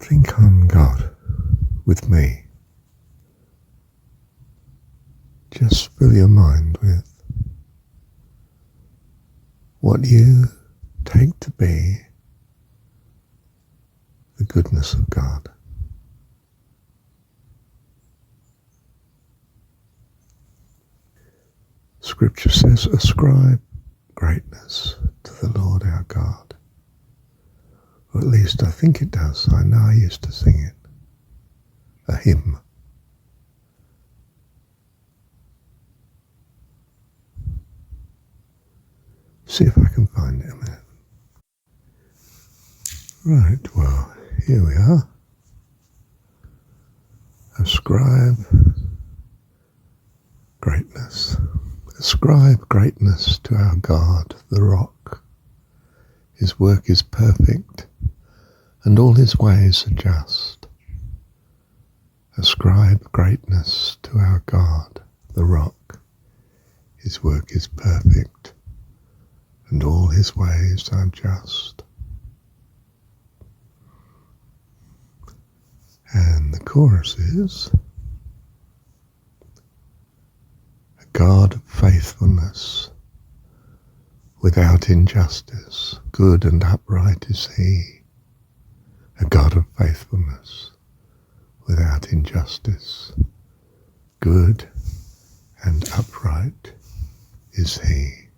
Think on God with me. Just fill your mind with what you take to be the goodness of God. Scripture says, ascribe greatness to the Lord our God. Or at least I think it does. I know I used to sing it. A hymn. See if I can find it a minute. Right, well, here we are. Ascribe greatness. Ascribe greatness to our God, the rock. His work is perfect, and all his ways are just. Ascribe greatness to our God, the rock. His work is perfect, and all his ways are just. And the chorus is, a God of faithfulness, without injustice, good and upright is he. A God of faithfulness, without injustice, good and upright is he.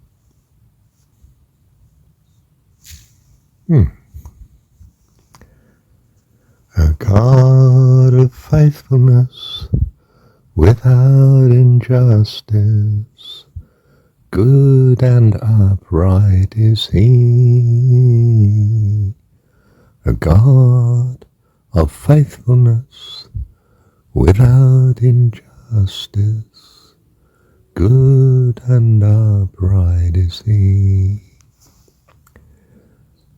A God of faithfulness, without injustice, good and upright is he. A God of faithfulness, without injustice, good and upright is he.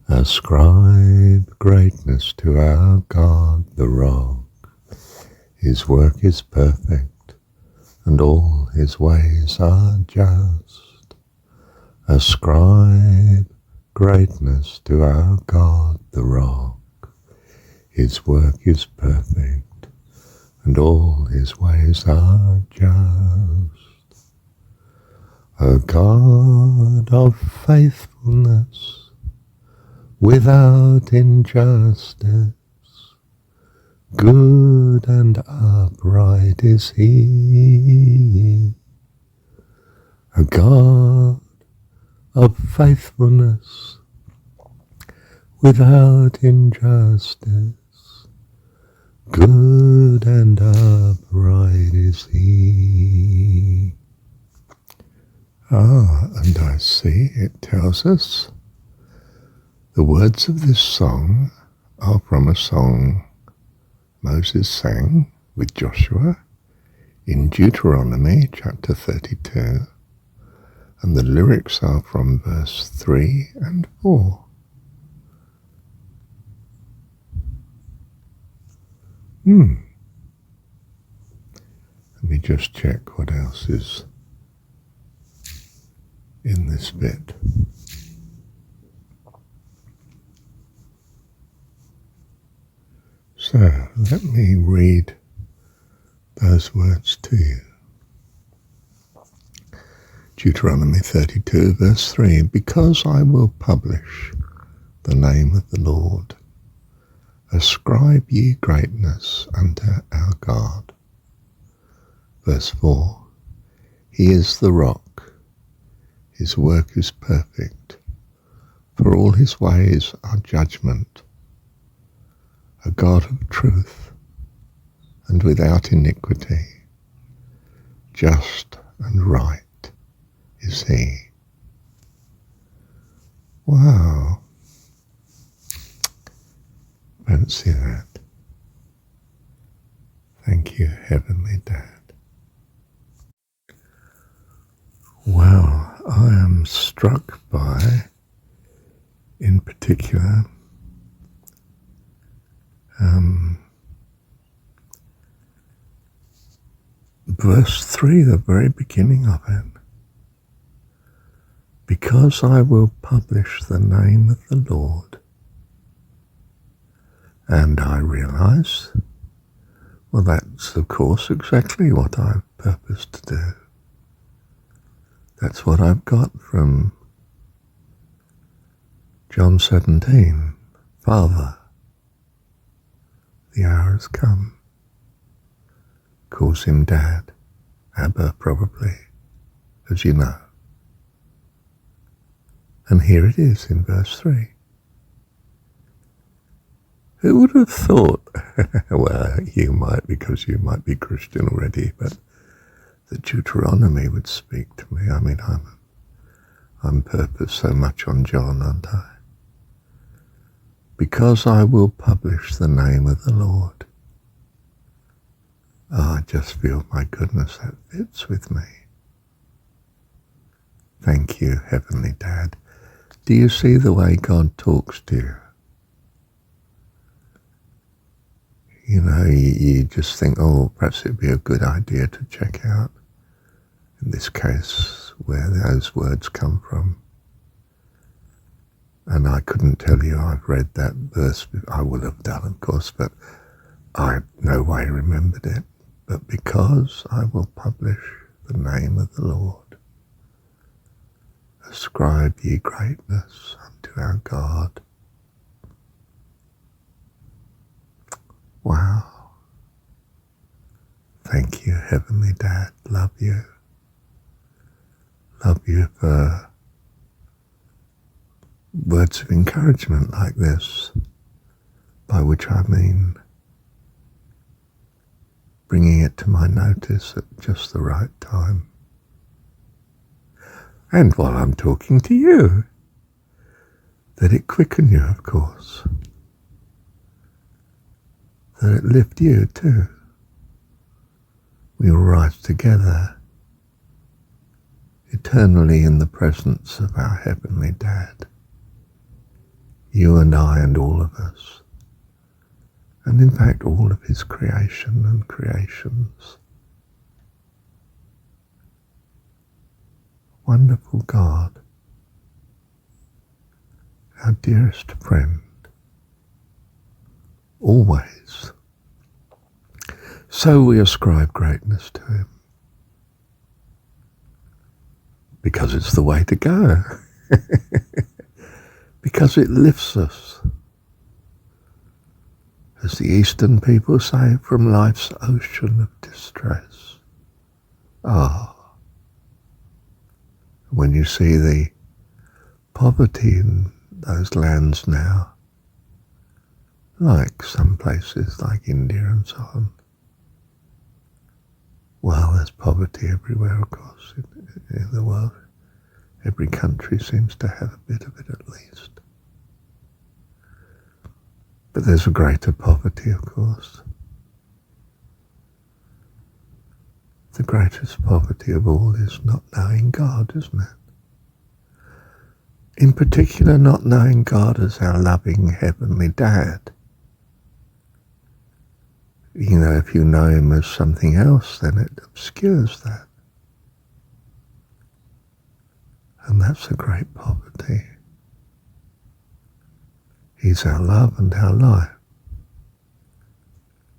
Ascribe greatness to our God, the rock. His work is perfect, and all his ways are just. Ascribe greatness to our God, the rock. His work is perfect, and all his ways are just. A God of faithfulness, without injustice, good and upright is he. A God of faithfulness, without injustice, good and upright is he. And I see it tells us the words of this song are from a song Moses sang with Joshua in Deuteronomy chapter 32, and the lyrics are from verse 3 and 4. Let me just check what else is in this bit. So, let me read those words to you. Deuteronomy 32, verse 3, because I will publish the name of the Lord, ascribe ye greatness unto our God. Verse 4, he is the rock, his work is perfect, for all his ways are judgment. A God of truth, and without iniquity, just and right is he. Wow. Fancy that. Thank you, Heavenly Dad. Wow, I am struck by, in particular, verse 3, the very beginning of it. Because I will publish the name of the Lord, And I realise, well, that's of course exactly what I've purposed to do. That's what I've got from John 17. Father, the hour has come. Calls him Dad, Abba probably, as you know. And here it is in verse 3. Who would have thought, well, you might, because you might be Christian already, but that Deuteronomy would speak to me. I mean, I'm purposed so much on John, aren't I? Because I will publish the name of the Lord. Oh, I just feel, my goodness, that fits with me. Thank you, Heavenly Dad. Do you see the way God talks to you? You know, you just think, oh, perhaps it'd be a good idea to check out, in this case, where those words come from. And I couldn't tell you I've read that verse. I would have done, of course, but I no way remembered it. But because I will publish the name of the Lord, ascribe ye greatness unto our God. Wow. Thank you, Heavenly Dad. Love you. Love you for words of encouragement like this, by which I mean bringing it to my notice at just the right time. And while I'm talking to you, that it quicken you, of course. That it lift you too. We will rise together eternally in the presence of our Heavenly Dad. You and I and all of us. And in fact all of his creation and creations. Wonderful God, our dearest friend, always. So we ascribe greatness to him, because it's the way to go, because it lifts us, as the Eastern people say, from life's ocean of distress. When you see the poverty in those lands now, like some places like India and so on, well, there's poverty everywhere, of course, in the world. Every country seems to have a bit of it at least. But there's a greater poverty, of course. The greatest poverty of all is not knowing God, isn't it? In particular, not knowing God as our loving Heavenly Dad. You know, if you know him as something else, then it obscures that. And that's a great poverty. He's our love and our life,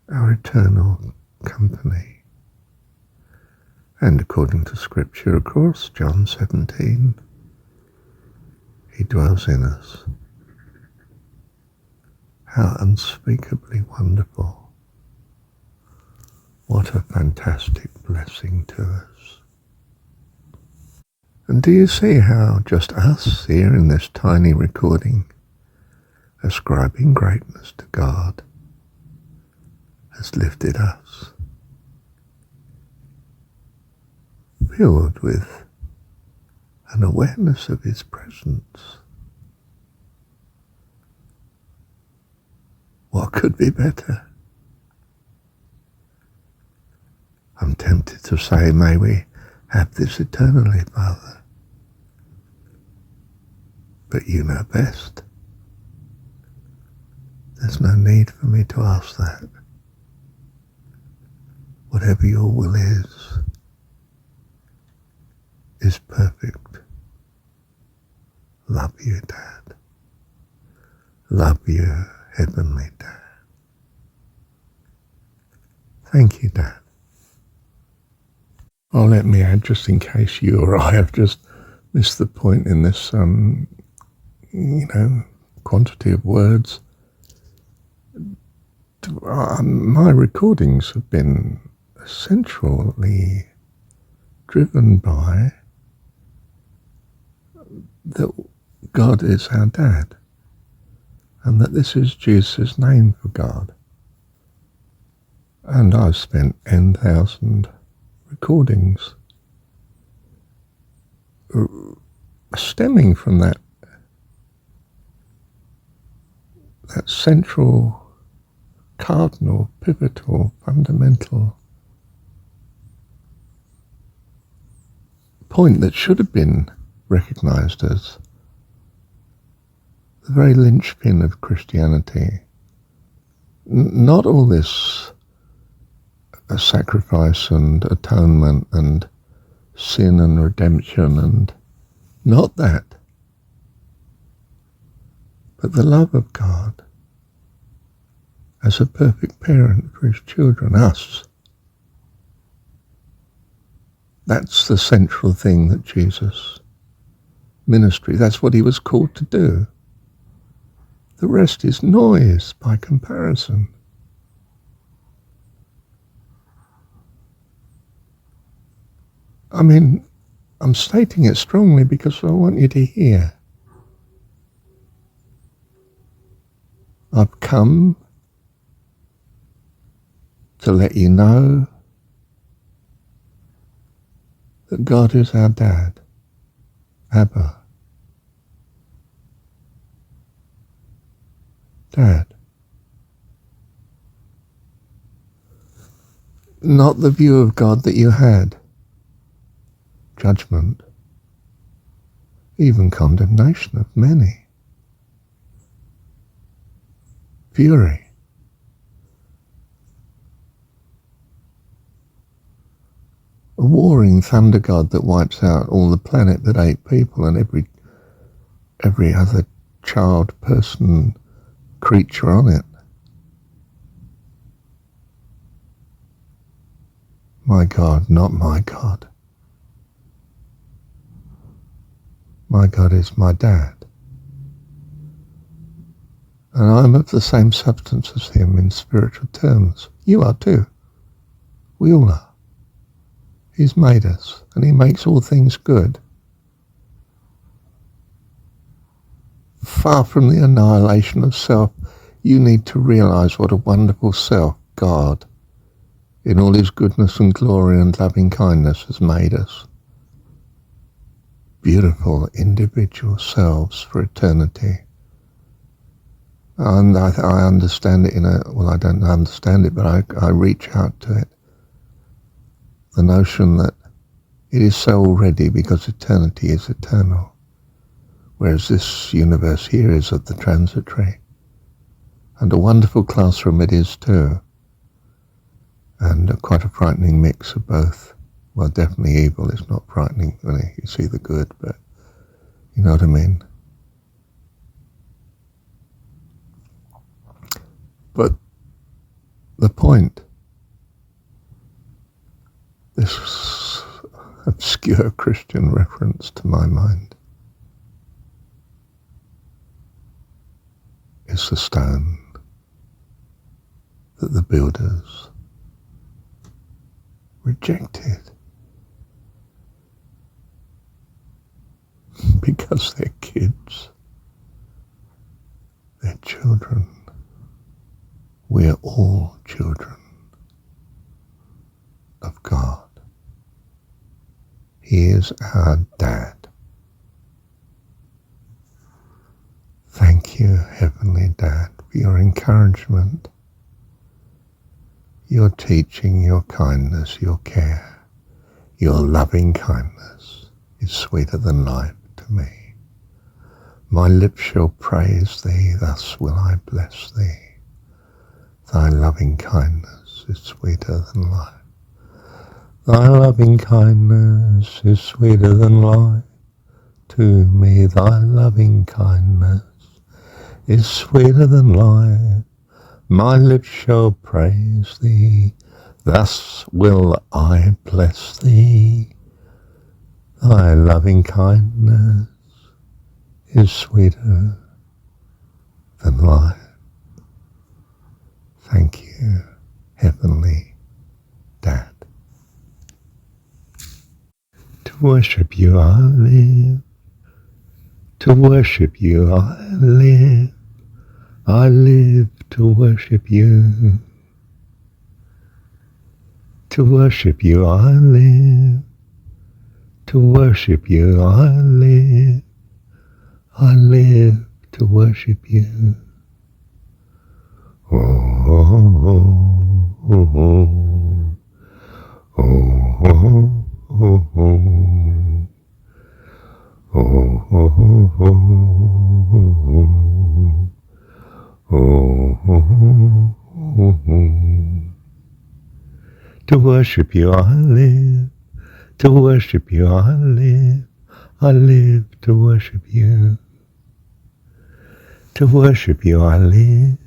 our eternal company. And according to Scripture, of course, John 17, he dwells in us. How unspeakably wonderful. What a fantastic blessing to us. And do you see how just us here in this tiny recording, ascribing greatness to God, has lifted us, filled with an awareness of his presence? What could be better? I'm tempted to say, may we have this eternally, Father. But you know best. There's no need for me to ask that. Whatever your will is perfect. Love you, Dad. Love you, Heavenly Dad. Thank you, Dad. Oh, let me add, just in case you or I have just missed the point in this, quantity of words. My recordings have been essentially driven by that God is our Dad, and that this is Jesus' name for God. And I've spent 10,000 recordings stemming from that central, cardinal, pivotal, fundamental point that should have been recognized as the very linchpin of Christianity. Not all this sacrifice and atonement and sin and redemption, and not that, but the love of God as a perfect parent for his children, us. That's the central thing that Jesus' ministry, that's what he was called to do. The rest is noise by comparison. I mean, I'm stating it strongly because I want you to hear. I've come to let you know that God is our Dad, Abba, Dad. Not the view of God that you had. Judgment, even condemnation of many, fury, a warring thunder god that wipes out all the planet but 8 people and every other child, person, creature on it. My God, not my God. My God is my Dad. And I'm of the same substance as him in spiritual terms. You are too. We all are. He's made us, and he makes all things good. Far from the annihilation of self, you need to realize what a wonderful self God, in all his goodness and glory and loving kindness, has made us. Beautiful individual selves for eternity. And I understand it I don't understand it, but I reach out to it. The notion that it is so already because eternity is eternal, whereas this universe here is of the transitory. And a wonderful classroom it is too, and quite a frightening mix of both. Well, definitely evil is not frightening when you see the good, but you know what I mean. But the point, this obscure Christian reference to my mind, is the stone that the builders rejected because they're kids, they're children. We're all children of God. He is our Dad. Thank you, Heavenly Dad, for your encouragement, your teaching, your kindness, your care. Your loving kindness is sweeter than life to me. My lips shall praise thee, thus will I bless thee. Thy loving kindness is sweeter than life. Thy loving kindness is sweeter than life. To me thy loving kindness is sweeter than life. My lips shall praise thee, Thus will I bless thee. Thy loving kindness is sweeter than life. Thank you, Heavenly Dad. To worship you I live. To worship you I live. I live to worship you. To worship you I live. To worship you I live. I live to worship you. Oh, oh, oh, oh, oh, oh, oh, oh. Oh, oh, oh, oh, oh, oh, oh. To worship you I live, to worship you I live to worship you. To worship you I live,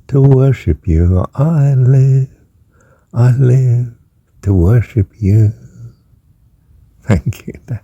to worship you I live to worship you. Thank you, Dad.